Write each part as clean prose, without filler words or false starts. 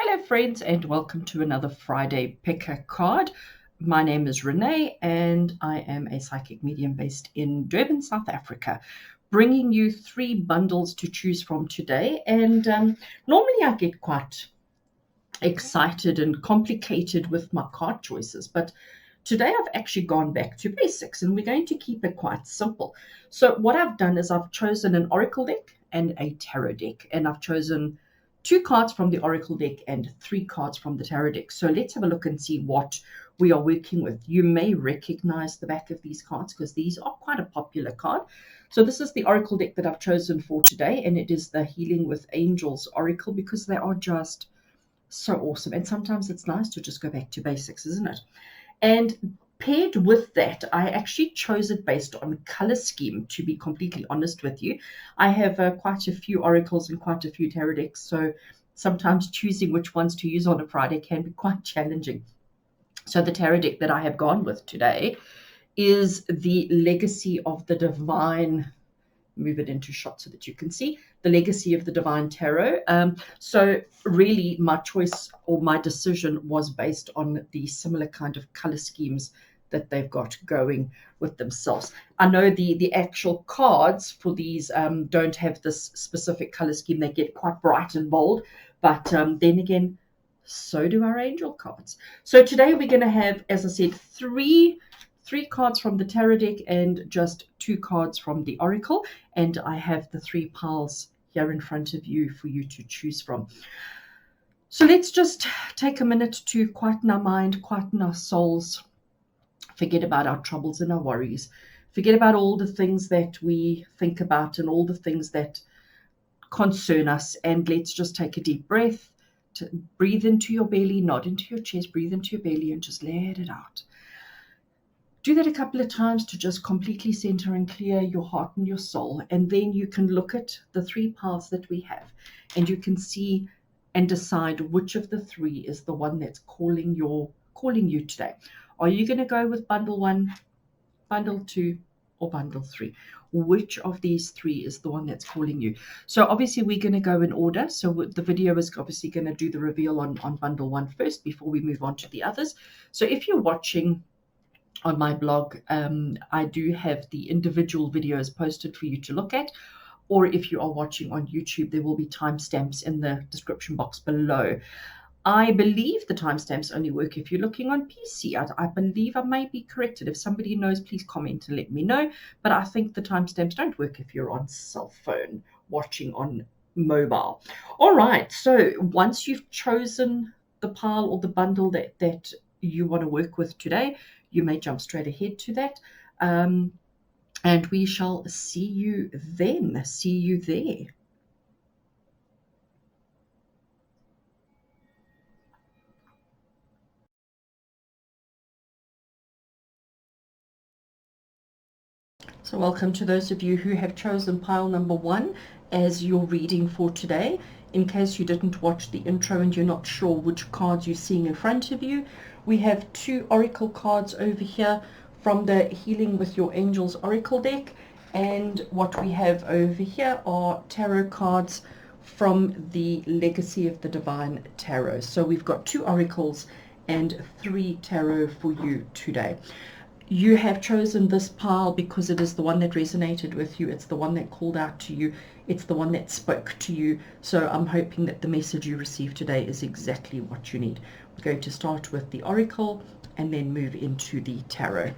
Hello friends and welcome to another Friday Picker card. My name is Rene and I am a psychic medium based in Durban, South Africa, bringing you 3 bundles to choose from today. And normally I get quite excited and complicated with my card choices, but today I've actually gone back to basics and we're going to keep it quite simple. So what I've done is I've chosen an oracle deck and a tarot deck, and I've chosen 2 cards from the oracle deck and 3 cards from the tarot deck. So let's have a look and see what we are working with. You may recognize the back of these cards because these are quite a popular card. So this is the oracle deck that I've chosen for today, and it is the Healing with Angels oracle because they are just so awesome. And sometimes it's nice to just go back to basics, isn't it? And paired with that, I actually chose it based on color scheme, to be completely honest with you. I have quite a few oracles and quite a few tarot decks, so sometimes choosing which ones to use on a Friday can be quite challenging. So the tarot deck that I have gone with today is the Legacy of the Divine. Move it into shot so that you can see the Legacy of the Divine Tarot. So really my choice or my decision was based on the similar kind of color schemes that they've got going with themselves. I know the actual cards for these don't have this specific color scheme. They get quite bright and bold, but then again, so do our angel cards. So today we're going to have, as I said, three cards from the tarot deck and just 2 cards from the oracle, and I have the 3 piles here in front of you for you to choose from. So let's just take a minute to quieten our mind, quieten our souls, forget about our troubles and our worries, forget about all the things that we think about and all the things that concern us, and let's just take a deep breath. Breathe into your belly, nod into your chest, breathe into your belly, and just let it out. Do that a couple of times to just completely center and clear your heart and your soul. And then you can look at the 3 paths that we have, and you can see and decide which of the 3 is the one that's calling you today. Are you going to go with bundle 1, bundle 2, or bundle 3? Which of these 3 is the one that's calling you? So obviously we're going to go in order. So the video is obviously going to do the reveal on bundle 1 first before we move on to the others. So if you're watching on my blog, I do have the individual videos posted for you to look at, or if you are watching on YouTube, there will be timestamps in the description box below. I believe the timestamps only work if you're looking on PC. I believe I may be corrected. If somebody knows, please comment and let me know. But I think the timestamps don't work if you're on cell phone watching on mobile. All right, so once you've chosen the pile or the bundle that you want to work with today, you may jump straight ahead to that. And we shall see you then. See you there. So welcome to those of you who have chosen pile number 1 as your reading for today. In case you didn't watch the intro and you're not sure which cards you're seeing in front of you, we have 2 oracle cards over here from the Healing with Your Angels oracle deck, and what we have over here are tarot cards from the Legacy of the Divine Tarot. So we've got 2 oracles and 3 tarot for you today. You have chosen this pile because it is the one that resonated with you. It's the one that called out to you. It's the one that spoke to you. So I'm hoping that the message you receive today is exactly what you need. We're going to start with the oracle and then move into the tarot.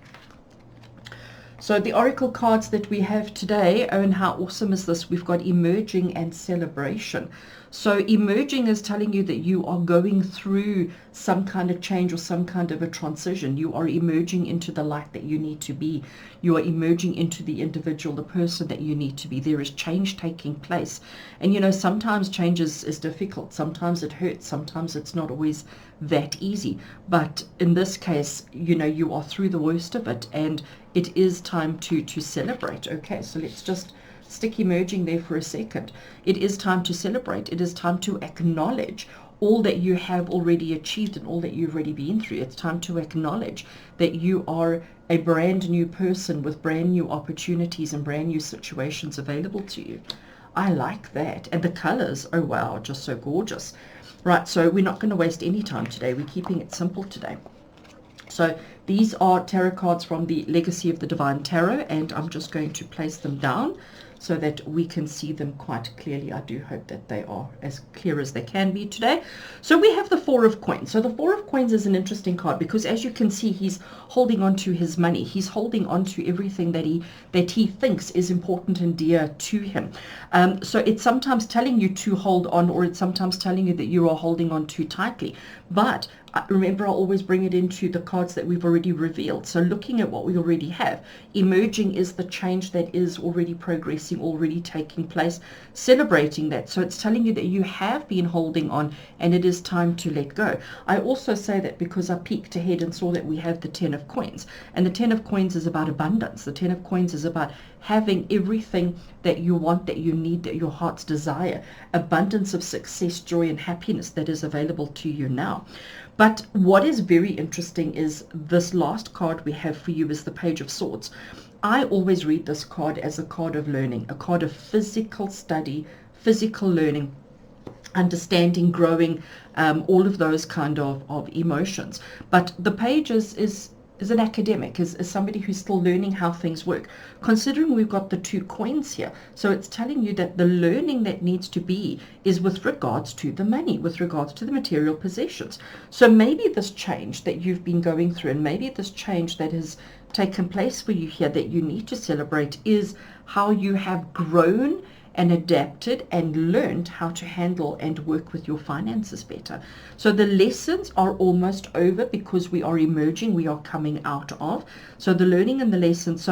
So the oracle cards that we have today, oh, and how awesome is this? We've got emerging and celebration. So emerging is telling you that you are going through some kind of change or some kind of a transition. You are emerging into the light that you need to be. You are emerging into the individual, the person that you need to be. There is change taking place. And you know, sometimes change is difficult. Sometimes it hurts. Sometimes it's not always that easy. But in this case, you know, you are through the worst of it, and it is time to celebrate. Okay, so let's just stick emerging there for a second. It is time to celebrate. It is time to acknowledge all that you have already achieved and all that you've already been through. It's time to acknowledge that you are a brand new person with brand new opportunities and brand new situations available to you. I like that. And the colors, oh wow, just so gorgeous. Right, so we're not going to waste any time today. We're keeping it simple today. So these are tarot cards from the Legacy of the Divine Tarot, and I'm just going to place them down so that we can see them quite clearly. I do hope that they are as clear as they can be today. So we have the Four of Coins. So the Four of Coins is an interesting card because, as you can see, he's holding on to his money. He's holding on to everything that he thinks is important and dear to him. So it's sometimes telling you to hold on, or it's sometimes telling you that you are holding on too tightly. But remember, I'll always bring it into the cards that we've already revealed. So looking at what we already have, emerging is the change that is already progressing, already taking place, celebrating that. So it's telling you that you have been holding on and it is time to let go. I also say that because I peeked ahead and saw that we have the Ten of Coins, and the Ten of Coins is about abundance. The Ten of Coins is about having everything that you want, that you need, that your heart's desire, abundance of success, joy, and happiness that is available to you now. But what is very interesting is this last card we have for you is the Page of Swords. I always read this card as a card of learning, a card of physical study, physical learning, understanding, growing, all of those kind of emotions. But the Page is an academic, is somebody who's still learning how things work. Considering we've got the two coins here, so it's telling you that the learning that needs to be is with regards to the money, with regards to the material possessions. So maybe this change that you've been going through, and maybe this change that has taken place for you here that you need to celebrate, is how you have grown and adapted and learned how to handle and work with your finances better. So the lessons are almost over because we are emerging, we are coming out of. So the learning and the lessons,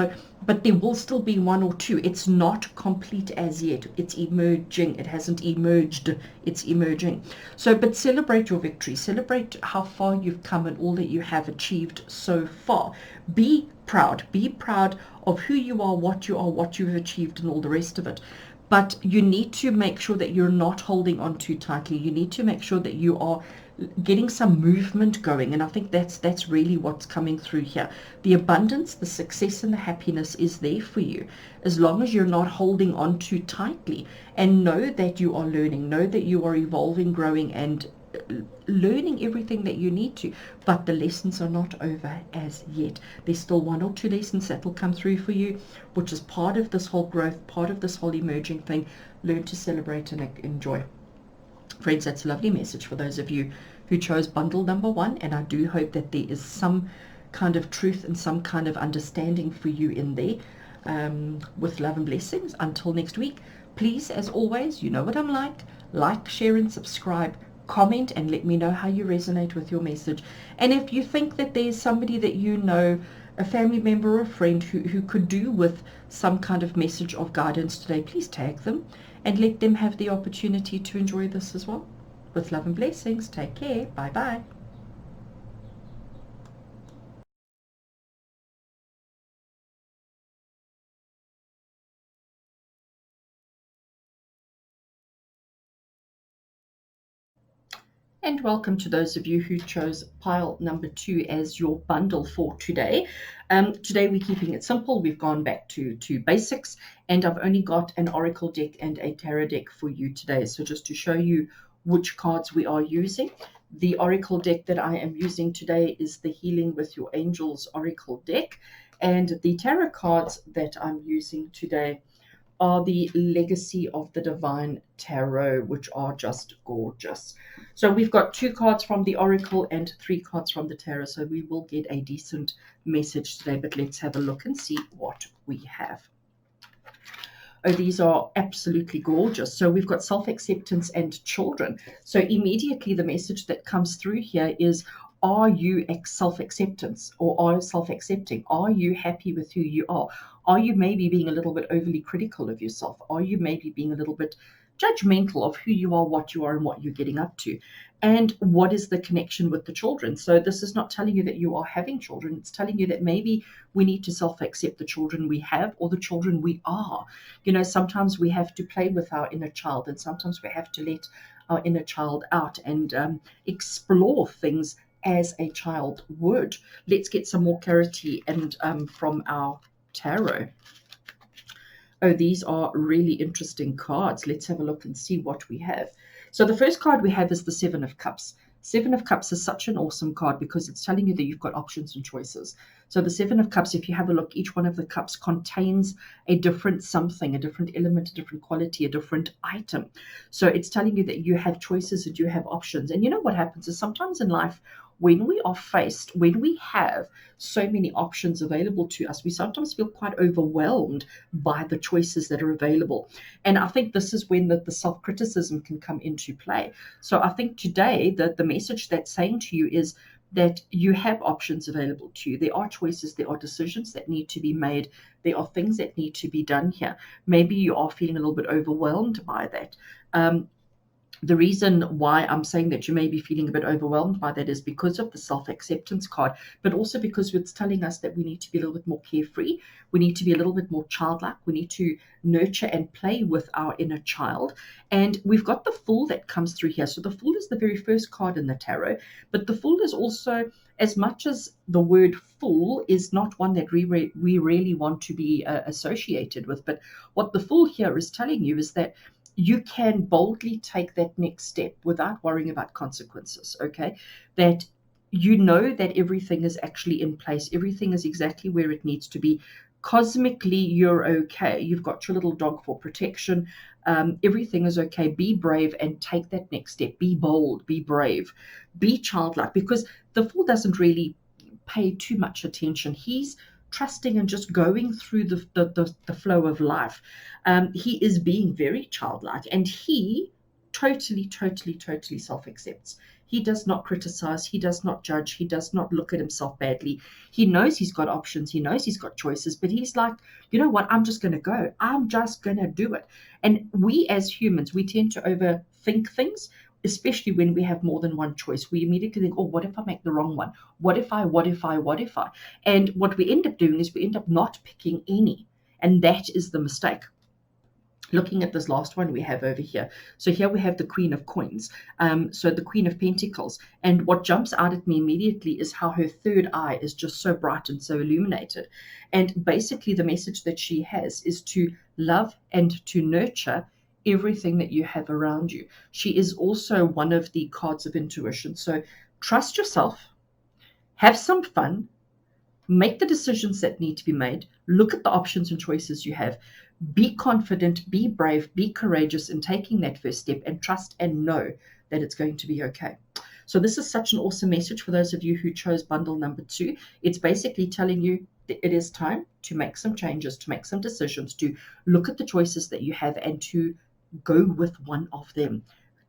but there will still be one or two. It's not complete as yet. It's emerging. It hasn't emerged. It's emerging. So, but celebrate your victory. Celebrate how far you've come and all that you have achieved so far. Be proud. Be proud of who you are, what you've achieved, and all the rest of it. But you need to make sure that you're not holding on too tightly. You need to make sure that you are getting some movement going. And I think that's really what's coming through here. The abundance, the success, and the happiness is there for you as long as you're not holding on too tightly. And know that you are learning. Know that you are evolving, growing, and learning everything that you need to, but the lessons are not over as yet. There's still one or two lessons that will come through for you, which is part of this whole growth, part of this whole emerging thing. Learn to celebrate and enjoy. Friends, that's a lovely message for those of you who chose bundle number 1, and I do hope that there is some kind of truth and some kind of understanding for you in there. With love and blessings. Until next week, please, as always, you know what I'm like, share, and subscribe. Comment and let me know how you resonate with your message. And if you think that there's somebody that you know, a family member or a friend who could do with some kind of message of guidance today, please tag them and let them have the opportunity to enjoy this as well. With love and blessings, take care. Bye bye. And welcome to those of you who chose pile number 2 as your bundle for today. Today we're keeping it simple. We've gone back to basics, and I've only got an oracle deck and a tarot deck for you today. So just to show you which cards we are using, the oracle deck that I am using today is the Healing with Your Angels oracle deck, and the tarot cards that I'm using today are the Legacy of the Divine Tarot, which are just gorgeous. So we've got 2 cards from the Oracle and 3 cards from the Tarot, so we will get a decent message today, but let's have a look and see what we have. Oh, these are absolutely gorgeous. So we've got self-acceptance and children. So immediately the message that comes through here is, are you self-acceptance, or are you self-accepting? Are you happy with who you are? Are you maybe being a little bit overly critical of yourself? Are you maybe being a little bit judgmental of who you are, and what you're getting up to? And what is the connection with the children? So this is not telling you that you are having children. It's telling you that maybe we need to self-accept the children we have, or the children we are. You know, sometimes we have to play with our inner child, and sometimes we have to let our inner child out and explore things as a child would. Let's get some more clarity and from our tarot. Oh, these are really interesting cards. Let's have a look and see what we have. So the first card we have is the Seven of Cups. Seven of Cups is such an awesome card because it's telling you that you've got options and choices. So the Seven of Cups, if you have a look, each one of the cups contains a different something, a different element, a different quality, a different item. So it's telling you that you have choices and you have options. And you know what happens is sometimes in life, when we have so many options available to us, we sometimes feel quite overwhelmed by the choices that are available. And I think this is when the self-criticism can come into play. So I think today the message that's saying to you is that you have options available to you. There are choices, there are decisions that need to be made, there are things that need to be done here. Maybe you are feeling a little bit overwhelmed by that. The reason why I'm saying that you may be feeling a bit overwhelmed by that is because of the self-acceptance card, but also because it's telling us that we need to be a little bit more carefree. We need to be a little bit more childlike. We need to nurture and play with our inner child. And we've got the Fool that comes through here. So the Fool is the very first card in the tarot, but the Fool is also, as much as the word fool is not one that we really want to be associated with, but what the Fool here is telling you is that you can boldly take that next step without worrying about consequences, okay? That you know that everything is actually in place, everything is exactly where it needs to be. Cosmically, you're okay. You've got your little dog for protection. Everything is okay. Be brave and take that next step. Be bold, be brave, be childlike, because the Fool doesn't really pay too much attention. He's trusting and just going through the flow of life. He is being very childlike, and he totally self-accepts. He does not criticize, he does not judge, he does not look at himself badly. He knows he's got options, he knows he's got choices, but he's like, you know what, I'm just going to go. I'm just going to do it. And we as humans, we tend to overthink things, especially when we have more than one choice. We immediately think, oh, what if I make the wrong one? What if I? And what we end up doing is we end up not picking any. And that is the mistake. Looking at this last one we have over here. So here we have the Queen of Coins. So the Queen of Pentacles. And what jumps out at me immediately is how her third eye is just so bright and so illuminated. And basically the message that she has is to love and to nurture everything that you have around you. She is also one of the cards of intuition. So trust yourself, have some fun, make the decisions that need to be made, look at the options and choices you have. Be confident, be brave, be courageous in taking that first step, and trust and know that it's going to be okay. So this is such an awesome message for those of you who chose bundle number 2. It's basically telling you that it is time to make some changes, to make some decisions, to look at the choices that you have and to go with one of them.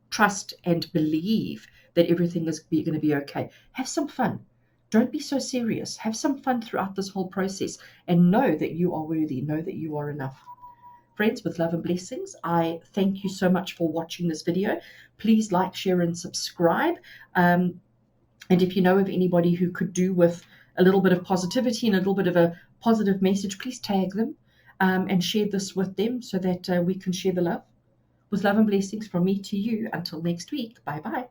Trust and believe that everything is going to be okay. Have some fun. Don't be so serious. Have some fun throughout this whole process and know that you are worthy. Know that you are enough. Friends, with love and blessings, I thank you so much for watching this video. Please like, share, and subscribe. And if you know of anybody who could do with a little bit of positivity and a little bit of a positive message, please tag them and share this with them so that we can share the love. With love and blessings from me to you. Until next week. Bye-bye.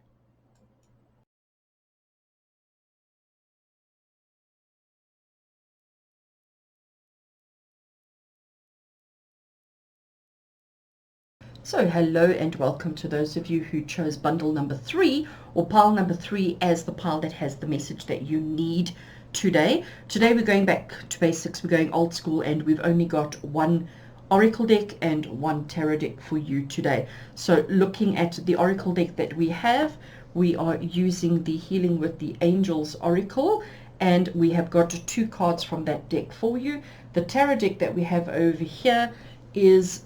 So hello and welcome to those of you who chose bundle number 3 or pile number 3 as the pile that has the message that you need today. Today we're going back to basics, we're going old school, and we've only got one oracle deck and one tarot deck for you today. So looking at the oracle deck that we have, we are using the Healing with the Angels oracle, and we have got 2 cards from that deck for you. The tarot deck that we have over here is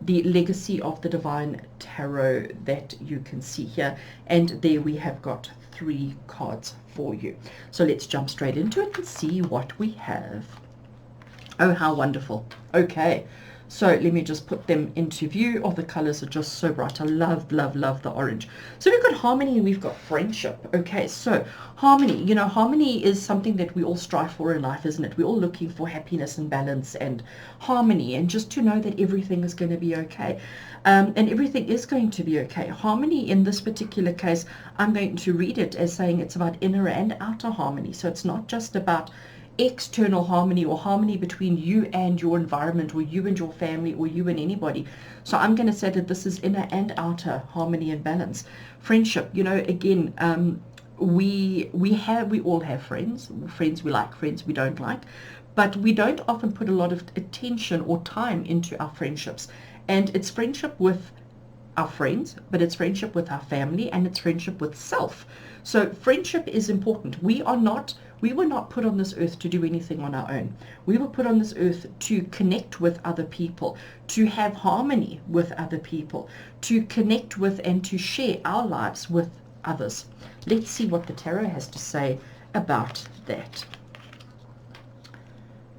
the Legacy of the Divine Tarot that you can see here, and there we have got 3 cards for you. So let's jump straight into it and see what we have. Oh, how wonderful. Okay, so let me just put them into view. Oh, the colors are just so bright. I love the orange. So we've got harmony and we've got friendship. Okay, so harmony, you know, harmony is something that we all strive for in life, isn't it? We're all looking for happiness and balance and harmony, and just to know that everything is going to be okay. And everything is going to be okay. Harmony in this particular case, I'm going to read it as saying it's about inner and outer harmony. So it's not just about external harmony or harmony between you and your environment, or you and your family, or you and anybody. So I'm going to say that this is inner and outer harmony and balance. Friendship, you know, again, we all have friends we like, friends we don't like, but we don't often put a lot of attention or time into our friendships. And it's friendship with our friends, but it's friendship with our family, and it's friendship with self. So friendship is important. We were not put on this earth to do anything on our own. We were put on this earth to connect with other people, to have harmony with other people, to connect with and to share our lives with others. Let's see what the tarot has to say about that.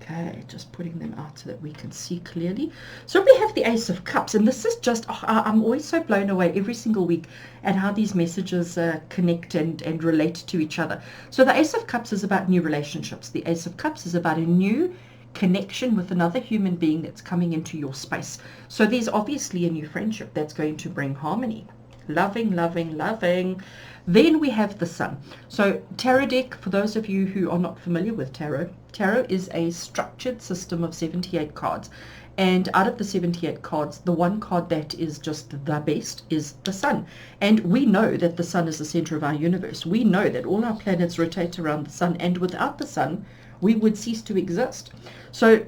Okay, just putting them out so that we can see clearly. So we have the Ace of Cups, and this is just, I'm always so blown away every single week at how these messages connect and relate to each other. So the Ace of Cups is about new relationships. The Ace of Cups is about a new connection with another human being that's coming into your space. So there's obviously a new friendship that's going to bring harmony. Loving, loving, loving. Then we have the Sun. So tarot deck, for those of you who are not familiar with tarot is a structured system of 78 cards. And out of the 78 cards, the one card that is just the best is the Sun. And we know that the Sun is the center of our universe. We know that all our planets rotate around the Sun, and without the Sun, we would cease to exist. So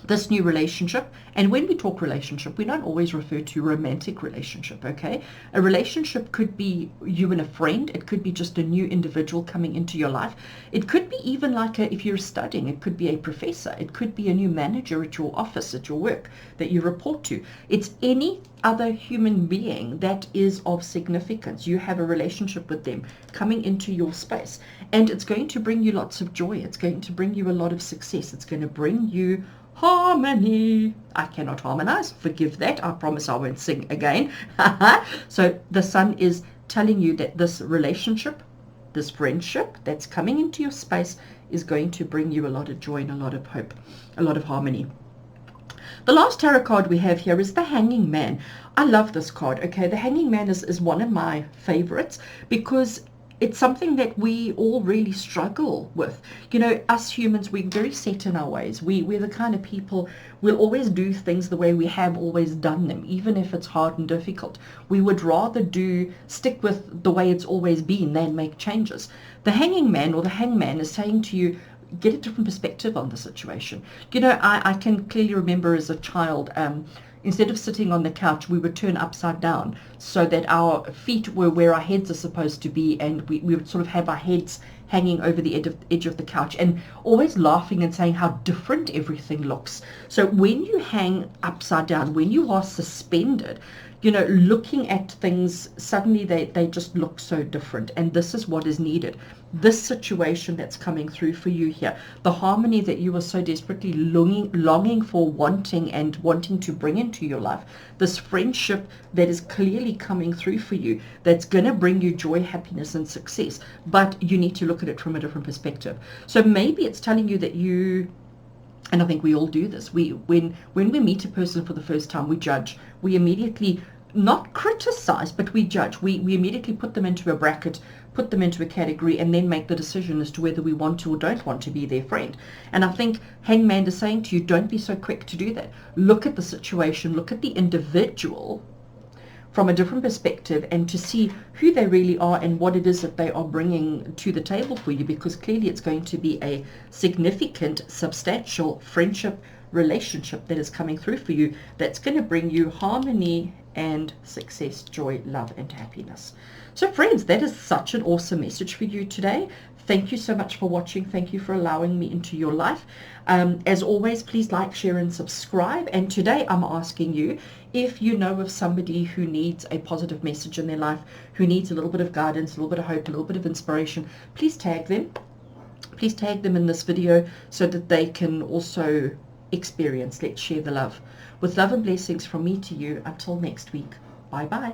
this new relationship, and when we talk relationship, we don't always refer to romantic relationship, okay? A relationship could be you and a friend. It could be just a new individual coming into your life. It could be even like if you're studying, it could be a professor. It could be a new manager at your office, at your work that you report to. It's any other human being that is of significance. You have a relationship with them coming into your space, and it's going to bring you lots of joy. It's going to bring you a lot of success. It's going to bring you harmony. I cannot harmonize. Forgive that. I promise I won't sing again. So the Sun is telling you that this relationship, this friendship that's coming into your space is going to bring you a lot of joy and a lot of hope, a lot of harmony. The last tarot card we have here is the Hanging Man. I love this card. Okay, the Hanging Man is one of my favorites because it's something that we all really struggle with. You know, us humans, we're very set in our ways. We're the kind of people, we'll always do things the way we have always done them, even if it's hard and difficult. We would rather stick with the way it's always been than make changes. The Hanging Man or the Hangman is saying to you, get a different perspective on the situation. You know, I can clearly remember as a child, instead of sitting on the couch, we would turn upside down so that our feet were where our heads are supposed to be, and we would sort of have our heads hanging over the edge of the couch, and always laughing and saying how different everything looks. So when you hang upside down, when you are suspended, you know, looking at things, suddenly they just look so different, and this is what is needed. This situation that's coming through for you here, the harmony that you are so desperately longing for, wanting to bring into your life, this friendship that is clearly coming through for you, that's going to bring you joy, happiness, and success, but you need to look at it from a different perspective. So maybe it's telling you that and I think we all do this, when we meet a person for the first time, we judge. We immediately not criticize, but we judge. We immediately put them into a bracket, put them into a category, and then make the decision as to whether we want to or don't want to be their friend. And I think Hangman is saying to you, don't be so quick to do that. Look at the situation, look at the individual from a different perspective, and to see who they really are and what it is that they are bringing to the table for you, because clearly it's going to be a significant, substantial friendship relationship that is coming through for you that's going to bring you harmony and success, joy, love, and happiness. So friends, that is such an awesome message for you today. Thank you so much for watching. Thank you for allowing me into your life. As always, please like, share, and subscribe. And today I'm asking you, if you know of somebody who needs a positive message in their life, who needs a little bit of guidance, a little bit of hope, a little bit of inspiration, please tag them. Please tag them in this video so that they can also experience. Let's share the love. With love and blessings from me to you. Until next week. Bye-bye.